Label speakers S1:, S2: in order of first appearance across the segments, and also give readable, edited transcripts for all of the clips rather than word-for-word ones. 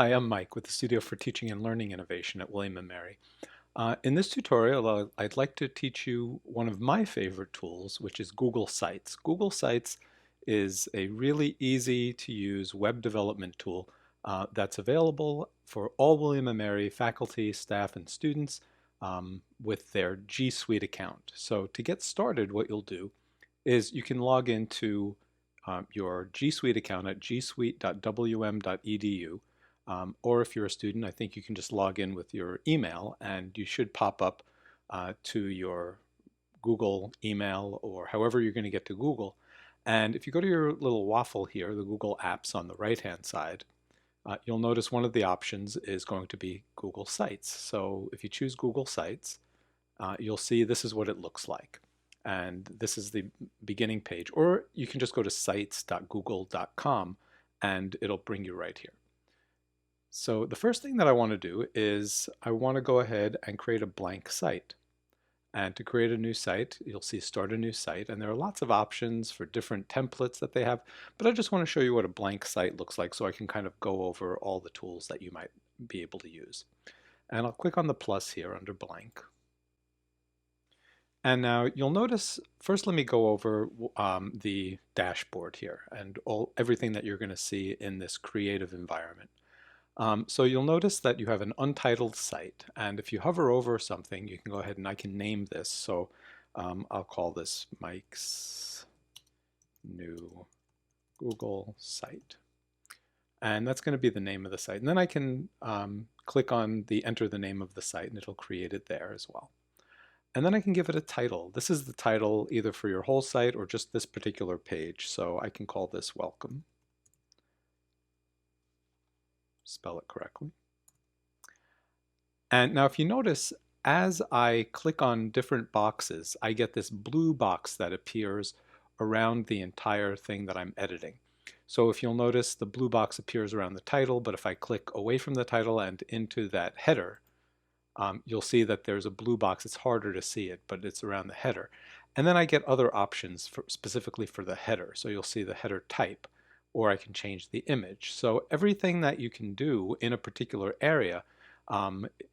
S1: Hi, I'm Mike with the Studio for Teaching and Learning Innovation at William & Mary. In this tutorial, I'd like to teach you one of my favorite tools, which is Google Sites. Google Sites is a really easy to use web development tool that's available for all William & Mary faculty, staff, and students with their G Suite account. So to get started, what you'll do is you can log into your G Suite account at gsuite.wm.edu. Or if you're a student, I think you can just log in with your email and you should pop up to your Google email or however you're going to get to Google. And if you go to your little waffle here, the Google Apps on the right-hand side, you'll notice one of the options is going to be Google Sites. So if you choose Google Sites, you'll see this is what it looks like. And this is the beginning page. Or you can just go to sites.google.com and it'll bring you right here. So the first thing that I want to do is I want to go ahead and create a blank site. And to create a new site, you'll see Start a New Site, and there are lots of options for different templates that they have, but I just want to show you what a blank site looks like so I can kind of go over all the tools that you might be able to use. And I'll click on the plus here under blank. And now you'll notice, first let me go over the dashboard here and everything that you're going to see in this creative environment. So you'll notice that you have an untitled site, and if you hover over something, you can go ahead and I can name this. So I'll call this Mike's New Google Site. And that's going to be the name of the site. And then I can click on the enter the name of the site and it'll create it there as well. And then I can give it a title. This is the title either for your whole site or just this particular page. So I can call this Welcome. Spell it correctly. And now if you notice, as I click on different boxes, I get this blue box that appears around the entire thing that I'm editing. So if you'll notice, the blue box appears around the title, but if I click away from the title and into that header, you'll see that there's a blue box. It's harder to see it, but it's around the header. And then I get other options specifically for the header. So you'll see the header type, or I can change the image. So everything that you can do in a particular area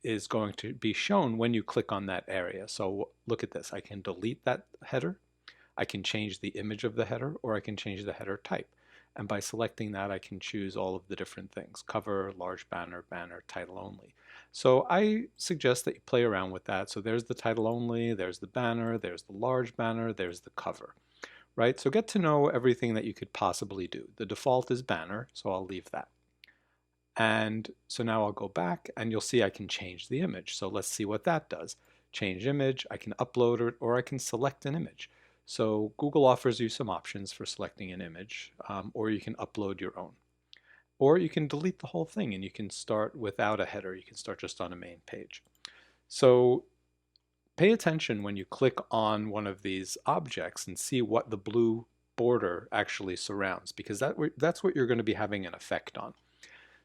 S1: is going to be shown when you click on that area. So look at this. I can delete that header, I can change the image of the header, or I can change the header type. And by selecting that, I can choose all of the different things: cover, large banner, banner, title only. So I suggest that you play around with that. So there's the title only, there's the banner, there's the large banner, there's the cover. Right? So get to know everything that you could possibly do. The default is banner, so I'll leave that. And so now I'll go back and you'll see I can change the image. So let's see what that does. Change image, I can upload it, or I can select an image. So Google offers you some options for selecting an image, or you can upload your own. Or you can delete the whole thing and you can start without a header. You can start just on a main page. So pay attention when you click on one of these objects and see what the blue border actually surrounds, because that's what you're going to be having an effect on.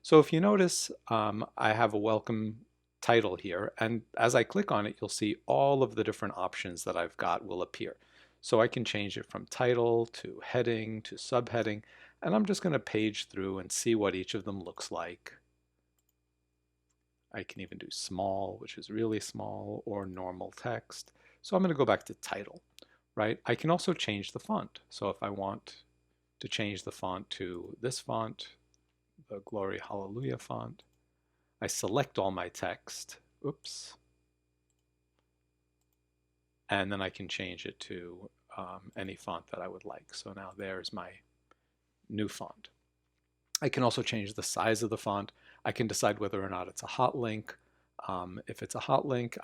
S1: So if you notice, I have a welcome title here, and as I click on it, you'll see all of the different options that I've got will appear. So I can change it from title to heading to subheading, and I'm just going to page through and see what each of them looks like. I can even do small, which is really small, or normal text. So I'm going to go back to title, right? I can also change the font. So if I want to change the font to this font, the Glory Hallelujah font, I select all my text, oops, and then I can change it to any font that I would like. So now there's my new font. I can also change the size of the font. I can decide whether or not it's a hot link. If it's a hot link,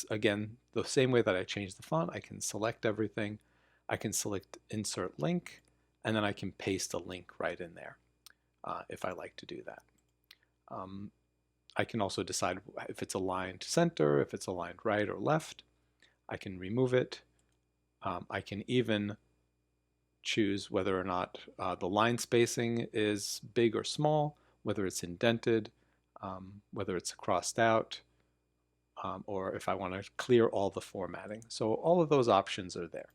S1: again, the same way that I change the font, I can select everything. I can select insert link, and then I can paste a link right in there if I like to do that. I can also decide if it's aligned center, if it's aligned right or left. I can remove it. I can even choose whether or not the line spacing is big or small, whether it's indented, whether it's crossed out, or if I want to clear all the formatting. So all of those options are there.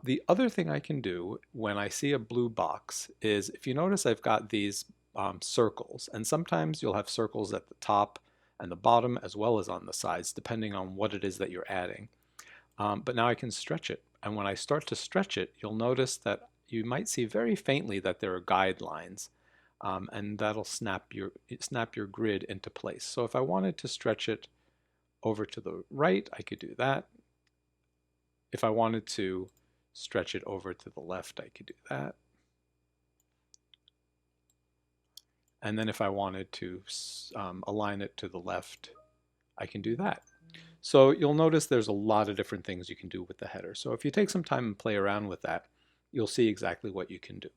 S1: The other thing I can do when I see a blue box is, if you notice, I've got these circles, and sometimes you'll have circles at the top and the bottom as well as on the sides, depending on what it is that you're adding. But now I can stretch it, and when I start to stretch it, you'll notice that you might see very faintly that there are guidelines, and that'll snap your grid into place. So if I wanted to stretch it over to the right, I could do that. If I wanted to stretch it over to the left, I could do that. And then if I wanted to align it to the left, I can do that. So you'll notice there's a lot of different things you can do with the header. So if you take some time and play around with that, you'll see exactly what you can do.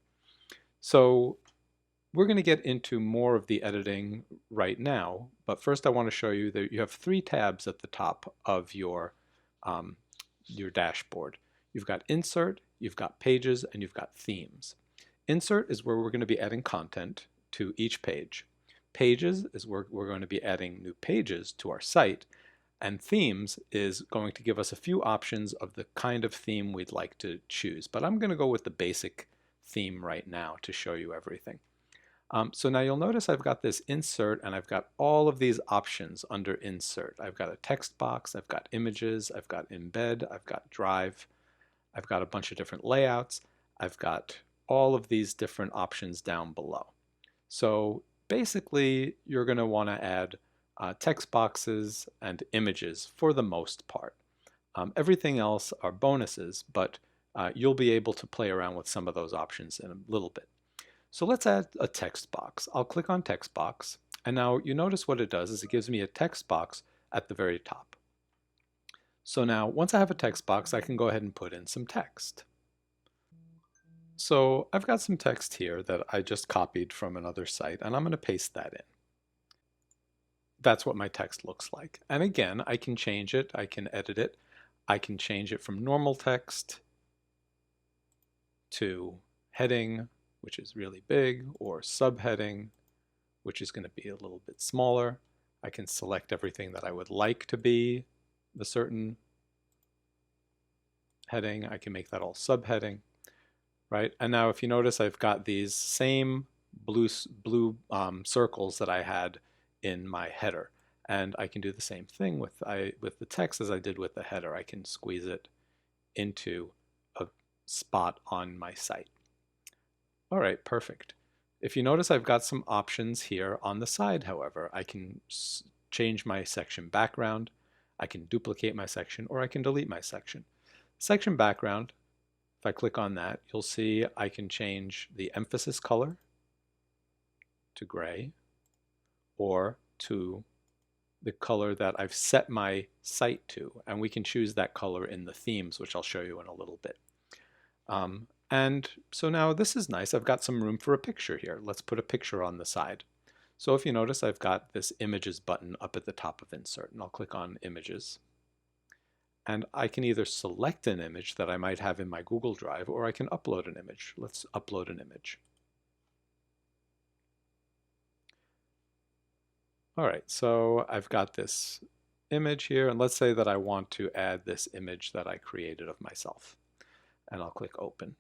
S1: So we're going to get into more of the editing right now, but first I want to show you that you have 3 tabs at the top of your dashboard. You've got Insert, you've got Pages, and you've got Themes. Insert is where we're going to be adding content to each page. Pages is where we're going to be adding new pages to our site, and Themes is going to give us a few options of the kind of theme we'd like to choose. But I'm going to go with the basic theme right now to show you everything. So now you'll notice I've got this Insert, and I've got all of these options under Insert. I've got a text box, I've got images, I've got Embed, I've got Drive, I've got a bunch of different layouts, I've got all of these different options down below. So basically you're going to want to add text boxes and images for the most part. Everything else are bonuses, but you'll be able to play around with some of those options in a little bit. So let's add a text box. I'll click on text box, and now you notice what it does is it gives me a text box at the very top. So now once I have a text box, I can go ahead and put in some text. So I've got some text here that I just copied from another site, and I'm going to paste that in. That's what my text looks like. And again, I can change it, I can edit it, I can change it from normal text to heading, which is really big, or subheading, which is going to be a little bit smaller. I can select everything that I would like to be the certain heading. I can make that all subheading, right? And now if you notice, I've got these same blue circles that I had in my header. And I can do the same thing with the text as I did with the header. I can squeeze it into a spot on my site. All right, perfect. If you notice, I've got some options here on the side, however. I can change my section background, I can duplicate my section, or I can delete my section. Section background, if I click on that, you'll see I can change the emphasis color to gray, or to the color that I've set my site to, and we can choose that color in the themes, which I'll show you in a little bit. And so now this is nice. I've got some room for a picture here. Let's put a picture on the side. So if you notice, I've got this Images button up at the top of Insert, and I'll click on Images. And I can either select an image that I might have in my Google Drive, or I can upload an image. Let's upload an image. All right, so I've got this image here, and let's say that I want to add this image that I created of myself. And I'll click Open.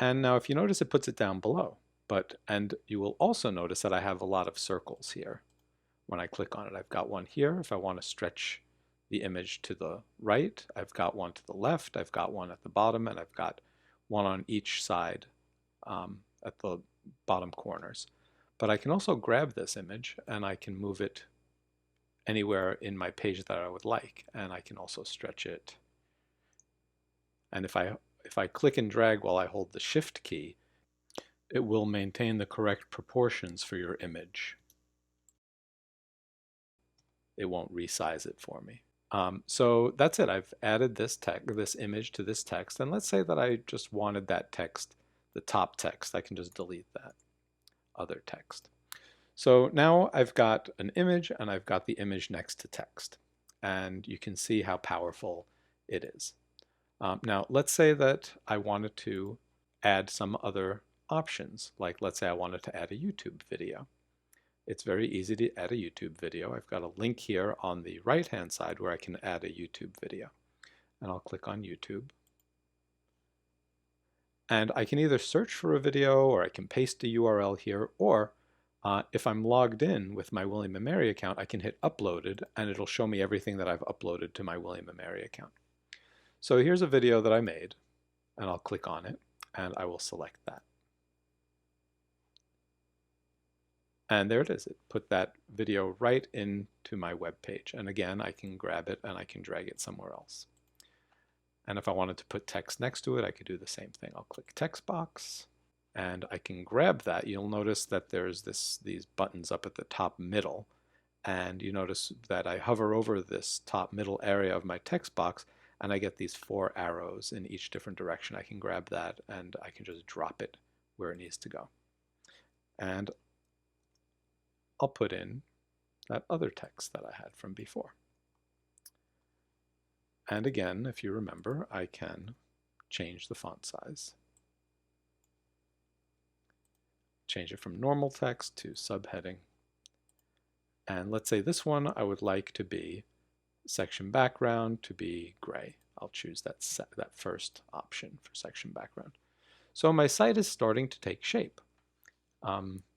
S1: And now if you notice, it puts it down below. And you will also notice that I have a lot of circles here. When I click on it, I've got one here. If I want to stretch the image to the right, I've got one to the left, I've got one at the bottom, and I've got one on each side at the bottom corners. But I can also grab this image and I can move it anywhere in my page that I would like, and I can also stretch it. And if I click and drag while I hold the Shift key, it will maintain the correct proportions for your image. It won't resize it for me. So that's it. I've added this image to this text, and let's say that I just wanted that text, the top text. I can just delete that other text. So now I've got an image, and I've got the image next to text, and you can see how powerful it is. Now let's say that I wanted to add some other options, like let's say I wanted to add a YouTube video. It's very easy to add a YouTube video. I've got a link here on the right-hand side where I can add a YouTube video. And I'll click on YouTube. And I can either search for a video, or I can paste a URL here, or if I'm logged in with my William & Mary account, I can hit uploaded and it'll show me everything that I've uploaded to my William & Mary account. So here's a video that I made, and I'll click on it and I will select that. And there it is. It put that video right into my web page. And again, I can grab it and I can drag it somewhere else. And if I wanted to put text next to it, I could do the same thing. I'll click text box and I can grab that. You'll notice that there's these buttons up at the top middle. And you notice that I hover over this top middle area of my text box and I get these 4 arrows in each different direction. I can grab that and I can just drop it where it needs to go. And I'll put in that other text that I had from before. And again, if you remember, I can change the font size. Change it from normal text to subheading. And let's say this one I would like to be section background to be gray. I'll choose that first option for section background. So my site is starting to take shape.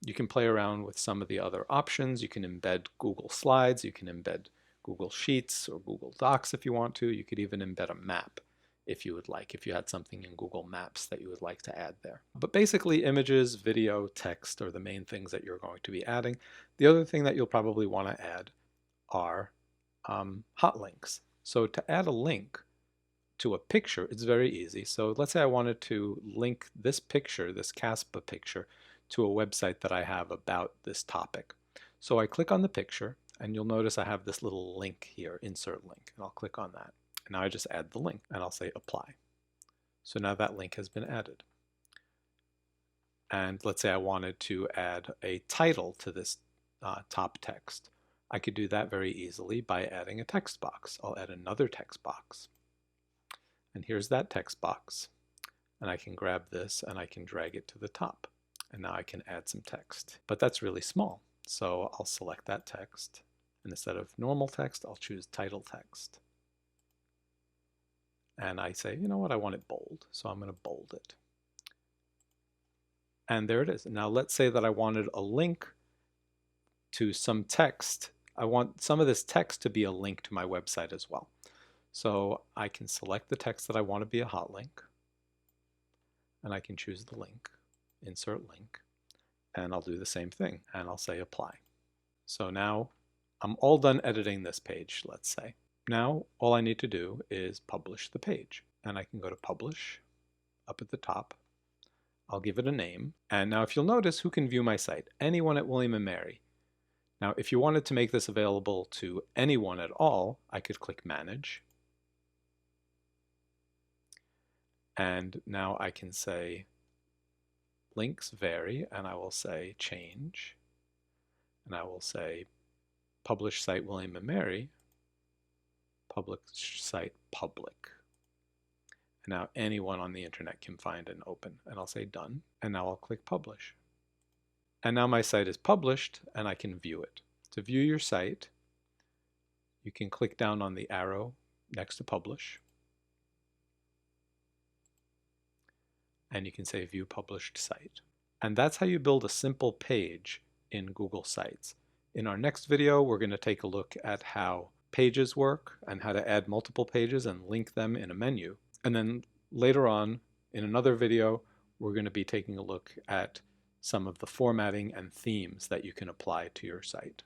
S1: You can play around with some of the other options. You can embed Google Slides, you can embed Google Sheets or Google Docs if you want to. You could even embed a map if you would like, if you had something in Google Maps that you would like to add there. But basically images, video, text are the main things that you're going to be adding. The other thing that you'll probably want to add are hot links. So to add a link to a picture, it's very easy. So let's say I wanted to link this picture, this Caspa picture, to a website that I have about this topic. So I click on the picture and you'll notice I have this little link here, insert link, and I'll click on that. And now I just add the link and I'll say apply. So now that link has been added. And let's say I wanted to add a title to this top text. I could do that very easily by adding a text box. I'll add another text box. And here's that text box. And I can grab this and I can drag it to the top. And now I can add some text. But that's really small. So I'll select that text. And instead of normal text, I'll choose title text. And I say, you know what, I want it bold. So I'm going to bold it. And there it is. Now let's say that I wanted a link to some text. I want some of this text to be a link to my website as well. So I can select the text that I want to be a hot link. And I can choose the link. Insert link, and I'll do the same thing and I'll say apply. So now I'm all done editing this page, let's say. Now all I need to do is publish the page, and I can go to publish up at the top. I'll give it a name, and now if you'll notice, who can view my site? Anyone at William & Mary. Now if you wanted to make this available to anyone at all, I could click manage, and now I can say links vary, and I will say change, and I will say publish site William & Mary, public site public. And now anyone on the internet can find and open, and I'll say done, and now I'll click publish. And now my site is published and I can view it. To view your site, you can click down on the arrow next to publish, and you can say view published site. And that's how you build a simple page in Google Sites. In our next video, we're going to take a look at how pages work and how to add multiple pages and link them in a menu. And then later on, in another video, we're going to be taking a look at some of the formatting and themes that you can apply to your site.